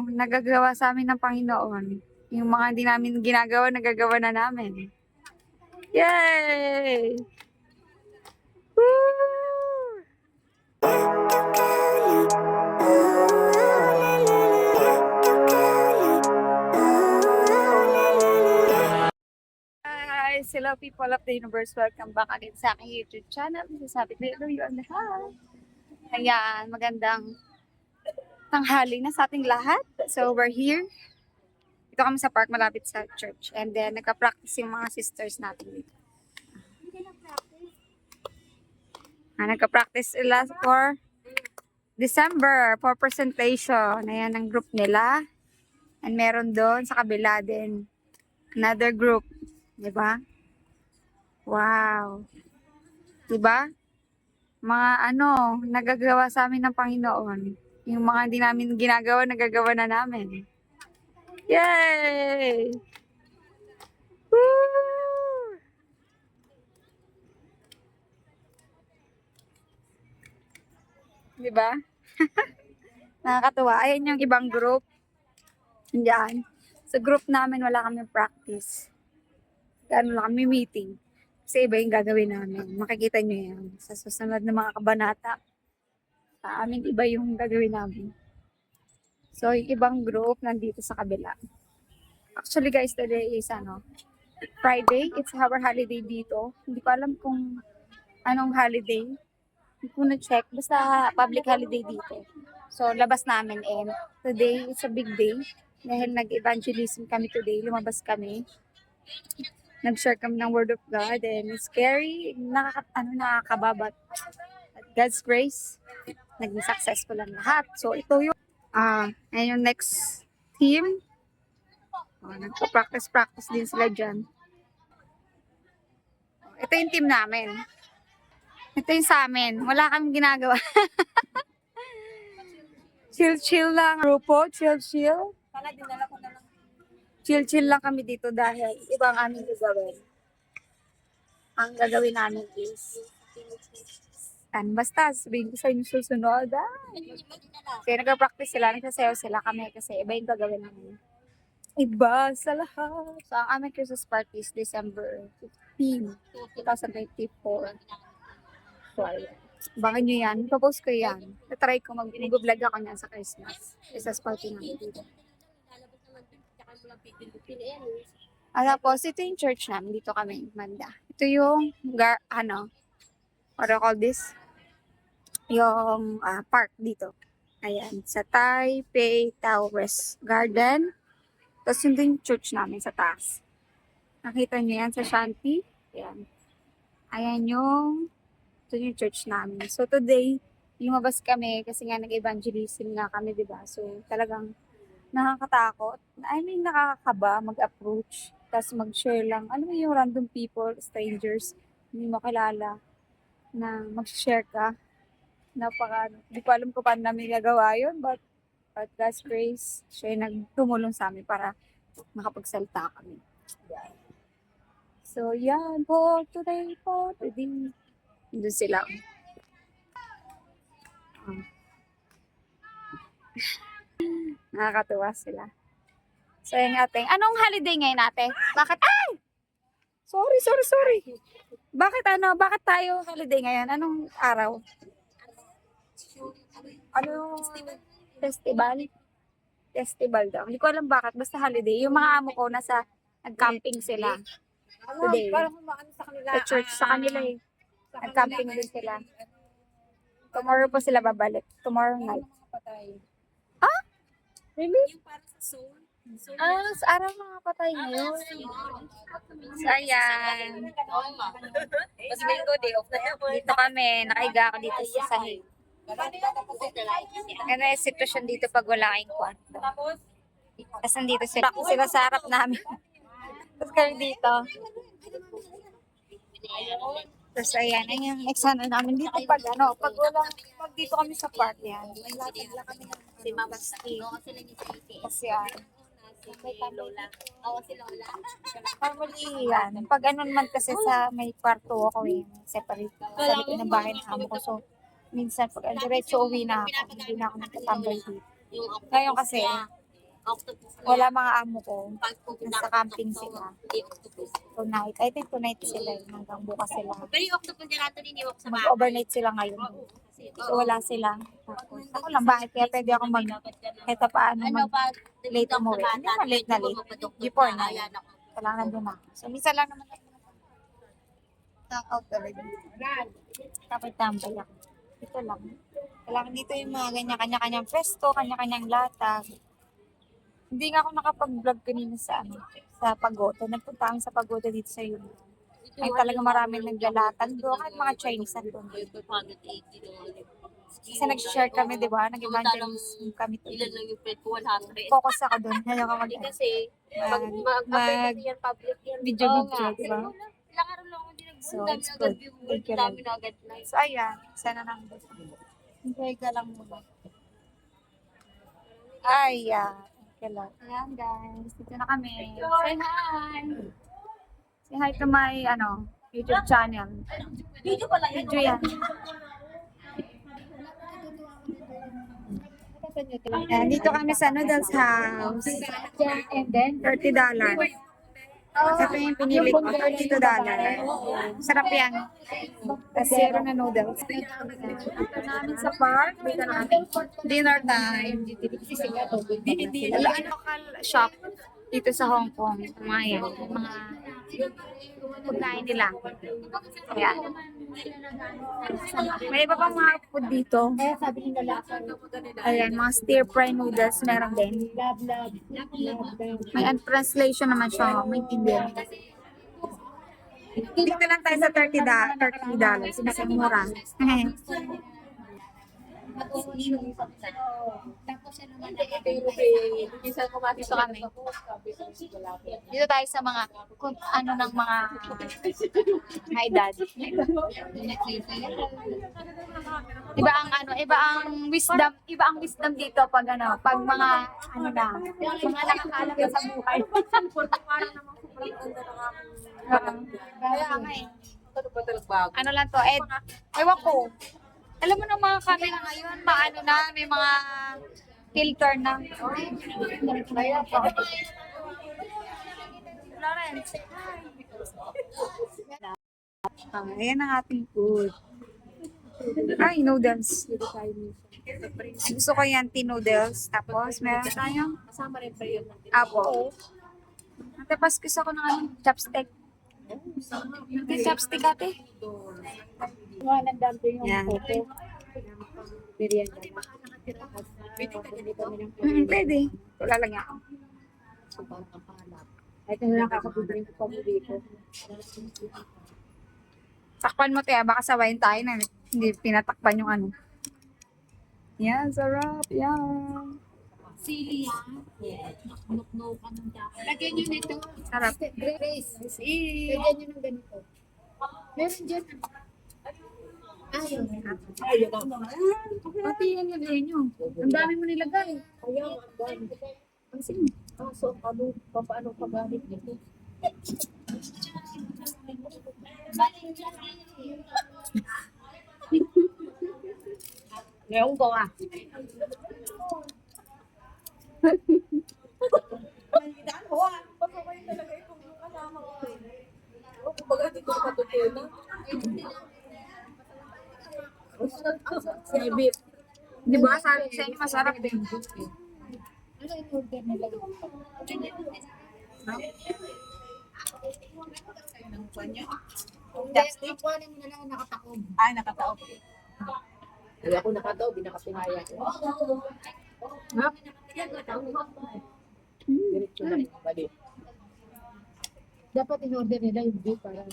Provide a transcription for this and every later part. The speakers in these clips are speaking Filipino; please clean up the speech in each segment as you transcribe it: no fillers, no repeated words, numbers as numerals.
nagagawa sa amin ng Panginoon. Yung mga hindi namin ginagawa, nagagawa na namin. Yay! Woo! Guys, hello people of the universe. Welcome back again sa aking YouTube channel. Masasabi ko, hello you on the house. Ayan, magandang tanghali na sa ating lahat. So, we're here. Dito kami sa park malapit sa church. And then, nagka-practice yung mga sisters natin dito. Nagka-practice sila for December, for presentation. Ayan ang group nila. And meron doon sa kabila din another group. Diba? Wow. Diba? Mga nagagawa sa amin ng Panginoon. Yung mga hindi namin ginagawa, nagagawa na namin. Yay! Woo! Diba? Nakakatuwa. Ayan yung ibang group. Diyan. Sa group namin, wala kami practice. Lang kami meeting. Kasi iba yung gagawin namin. Makikita nyo yan. Sa susunod na mga kabanata. Sa amin, iba yung gagawin namin. So, yung ibang group nandito sa kabila. Actually guys, today is Friday. It's our holiday dito. Hindi ko alam kung anong holiday. Hindi ko na-check. Basta public holiday dito. So, labas namin and today is a big day. Dahil nag-evangelism kami today. Lumabas kami. Nag-share kami ng Word of God and it's scary. Nakakababat. At God's grace, naging successful ang lahat. So, ito yung yung next team. Nagpa-practice din sila dyan. Ito yung team namin. Ito yung sa amin. Wala kaming ginagawa. Chill-chill lang. Grupo, chill-chill. Sana dinala ko na lang. Chill-chill lang kami dito dahil ibang aming gagawin. Ang gagawin namin is basta sabihin ko sa inyo susunod. Kaya nag-practice sila, nagsasayaw sila kami kasi iba yung gagawin namin. Iba sa lahat. So, ang aming Christmas party is December 15, 2024. So, abangan nyo yan. Ipapost ko yan. Natry ko mag-vlog ako niyan sa Christmas. Christmas party namin dito. Tapos, ito yung church namin. Dito kami, Manda. Ito yung, what do you call this? Yung park dito. Ayan, sa Taipei Towers Garden. Tapos yun din yung church namin sa taas. Nakita nyo yan sa Shanti. Ayan. Ayan ito yung church namin. So today, lumabas kami kasi nga nag-evangelism nga kami, diba? So talagang nakakatakot. I mean, nakakakaba mag-approach. Tapos mag-share lang. Ano yung random people, strangers, hindi mo kilala, na mag-share ka. Hindi ko alam kung paano namin gagawa yun, but God's grace, siya yung nagtumulong sa amin para makapagsalita kami. So, yan po, today. Doon sila. Nakakatuwa sila. So, yung ating, anong holiday ngayon natin? Bakit, Sorry. Bakit tayo holiday ngayon? Anong araw? Festival daw. Hindi ko alam bakit. Basta holiday. Yung mga amo ko nag-camping sila. Today. Sa church. Sa kanila eh. Nag-camping din sila. Tomorrow po sila babalik. Tomorrow night. Really? Sa araw mga patay ngayon. So, ayan. Dito kami. Nakahiga ako dito sa sahig. Ganda yung sitwasyon dito pag wala kayong kwarto. Tapos nandito sila sa harap namin. Tapos kami dito. Tapos ayan yung eksena namin dito pag dito kami sa park yan. Latag kami ng mabasti. Kasi yan. Normally yan. Pag naman kasi sa may kwarto ako separate. Sa likod ng bahay na amo ko. So, minsan pag diretso uwi na ako, hindi na ako nagtatambay dito. Ngayon kasi, Octopus. Wala mga amo ko. Pag pupunta Nasa ka camping sa sila. hindi octopus. Tonight. I think tonight sila yun. Hanggang bukas sila. Pero yung octopus nila ito iniwak sa bahay. Mag-overnight sila ngayon. So wala sila. Tapos ako lang, bakit? Kaya pwede ako mag, kahit pa paano Ano mag, pa, late umuwi. Hindi naman late na late. Before na. Kailangan nandun ako. So minsan lang naman knock out talaga. Tapos tambay ako. Ito lang. Kailangan dito yung mga ganyan, kanya-kanyang pwesto, kanya-kanyang lata. Hindi nga ako nakapag-vlog kanina sa ano, sa Pagoda. Nagpunta kami sa Pagoda dito sa Yun. Ay talaga maraming naglalatan doon. Kahit mga Chinese nandun. Kasi nag-share kami, di ba? Nag-evangelism kami to. Ilan lang yung pet ko? 100. Focus ako doon. Ayaw ka Hindi kasi, pag mag yan public yan. video-video, di ba? Ilang araw lang ako hindi nag-vlog. So, Dami it's na good. agad view. Thank you, Dami na agad like. So, ayan. Sana nang enjoy ka lang muna. Ayan. Thank you, Lord. Ayan, guys. Dito na kami. Say hi! Say hi to my, YouTube channel. Video pala yun. Video yan. Ayan, dito kami sa Noodles House. And then, $30. Ito yung pinili ko, $32. Sarap yan. Tapos zero na noodles. Ito namin sa park. Dito na kami. Dinner time. Local shop dito sa Hong Kong. Mga yan. Mga pagkain nila. Ayan. May iba pang mga food dito. Ayan, mga stir fry noodles meron din. May translation naman siya. May Indian. Dito lang tayo sa $30. Kasi mura. Dito kami. Dito tayo sa mga kung ano ng mga edad. Iba ang wisdom dito pag pag mga mga nakakaalam na sa buhay. Kaya nga eh. Ano lang to, ewan ko. Alam mo ng mga camera ngayon, may mga filter na. Florence. Ayan ang ating food. Ay, noodles. Gusto ko yan, noodles. Tapos, meron tayong Kasama rin pa yun. apple. Tapos, gusto ko ng chopstick. Chopstick ate. Yan. Pwede. Wala lang yan. Ito na lang kakapibring ko pa dito. Takpan mo tayo, baka sabayin tayo na hindi pinatakpan yung ano. Yan, sarap. Yan. Sili yan. Nuk-nuk ka ng dami. Lagyan nyo nito. Sarap. Grace. Lagyan nyo ng ganito. Meron dyan. Ayaw. Pati yan nilagay nyo. Ang dami mo nilagay. Ayaw. Pansin. So, paano ka gamit nito? Ngayon ko ah. Di ba? Sabi sa inyo masarap din. Ano yung order nila? Chopstick? Kuhanin mo na lang nakataob. Ay, nakataob. Kaya ako nakataob, binakatinaya ko. Diretso na. Bali. Dapat in-order nila yung beef para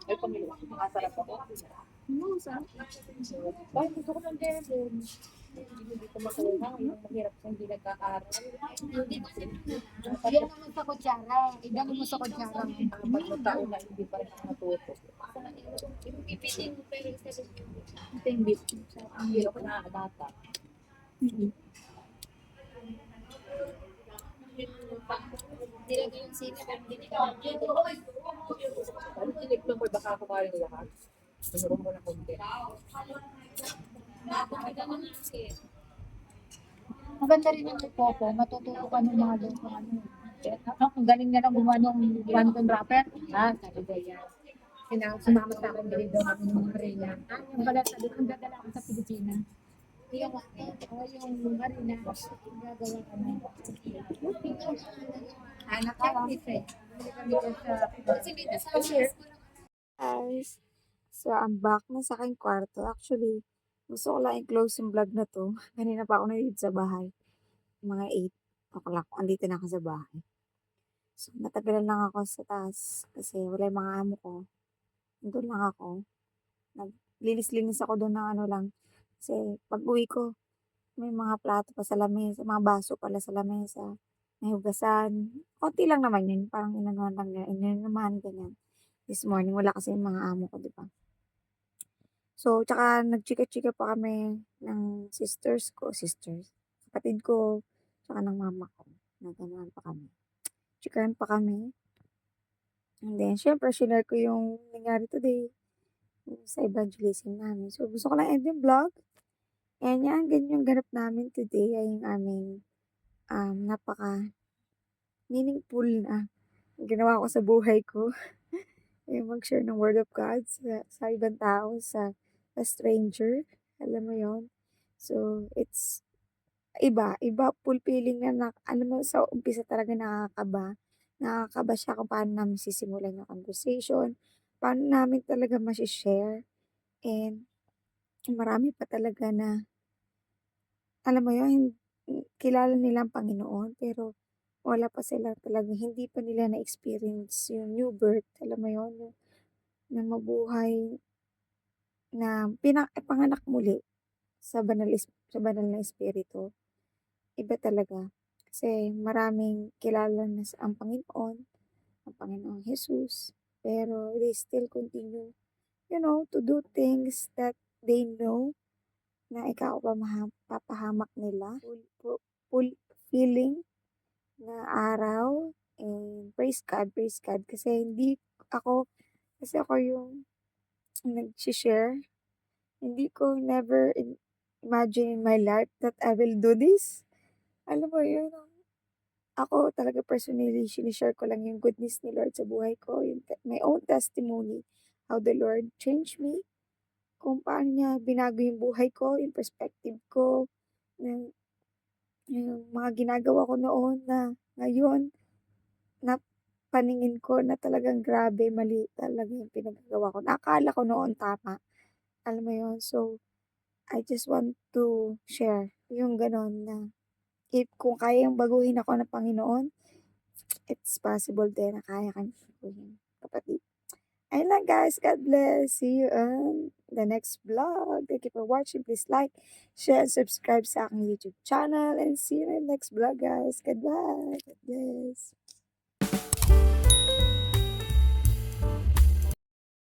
ay pamilya. Masarap ako. Sarap. Bakit gusto ko ng devil? Hindi ko makuha. Yung mahirap sa hindi nagkakaroon. Yan naman sa kutsara. Idalo mo sa kutsara. Apat na taon na hindi pa rin matuto. Ipipitin mo pero isa rin yung Ito yung beef. ang hirap na data. Nilagay yung sili pero hindi nila. Ano tinikman ko baka kumain lahat? Mayroon mo na konti. Maganda rin yung Popo, matututo ka ng mga doon kung ano. Ang galing niya na gumawa ng quantum wrapper. Sabi ko yan. Sumama sa akin, bili daw kami ng harina. Yung pala sabi ko, dadala ako sa Pilipinas. Yung harina, gagawa ka na. Anak ka lang. Bili kami doon sa Guys, so I'm back na sa aking kwarto. Actually, gusto ko lang i-close yung vlog na to. Kanina pa ako nandito sa bahay. Mga 8 o'clock, andito na ako sa bahay. So, natagalan lang ako sa taas kasi wala yung mga amo ko. Nandun lang ako. Naglilis-linis ako doon ng ano lang. Kasi pag uwi ko, may mga plato pa sa lamesa, mga baso pala sa lamesa. May hugasan. Konti lang naman yun. Parang inanuhan lang niya. Inanuhan ganyan. This morning, wala kasi yung mga amo ko, di ba? So, tsaka nagchika-chika pa kami ng sisters, kapatid ko, tsaka ng mama ko. Naganoan pa kami. Chikahan pa kami. And then, syempre, share ko yung nangyari today sa evangelism namin. So, gusto ko lang end yung vlog. And yan, ganyan yung ganap namin today ay yung aming napaka meaningful na ginawa ko sa buhay ko. Yung mag-share ng word of God sa ibang tao, sa stranger. Alam mo yon. So, it's iba fulfilling na alam mo sa umpisa talaga nakakaba. Nakakaba siya kung paano namin sisimulan yung conversation, paano namin talaga share and marami pa talaga na, alam mo yun, kilala nila ang Panginoon, pero wala pa sila talaga, hindi pa nila na-experience yung new birth, alam mo yun, na mabuhay, na panganak muli sa banal na espiritu. Iba talaga. Kasi maraming kilala na ang Panginoong Jesus, pero they still continue, to do things that they know na ikaw papahamak nila. Fulfilling na araw. And praise God. Kasi ako yung nag-share. Hindi ko never imagine in my life that I will do this. Alam mo yun, ako talaga personally, sinishare ko lang yung goodness ni Lord sa buhay ko, my own testimony, how the Lord changed me, kung paano niya binago yung buhay ko, yung perspective ko, ng, yung mga ginagawa ko noon na ngayon, na paningin ko na talagang grabe, mali talaga yung pinagagawa ko. Nakakala ko noon tama. Alam mo yun? So, I just want to share yung ganon na kung kayang baguhin ako ng Panginoon, it's possible din na kaya kang baguhin, kapatid. Ayun lang guys, God bless. See you on the next vlog. Thank you for watching. Please like, share, and subscribe sa aking YouTube channel. And see you in the next vlog guys. God bless. God bless.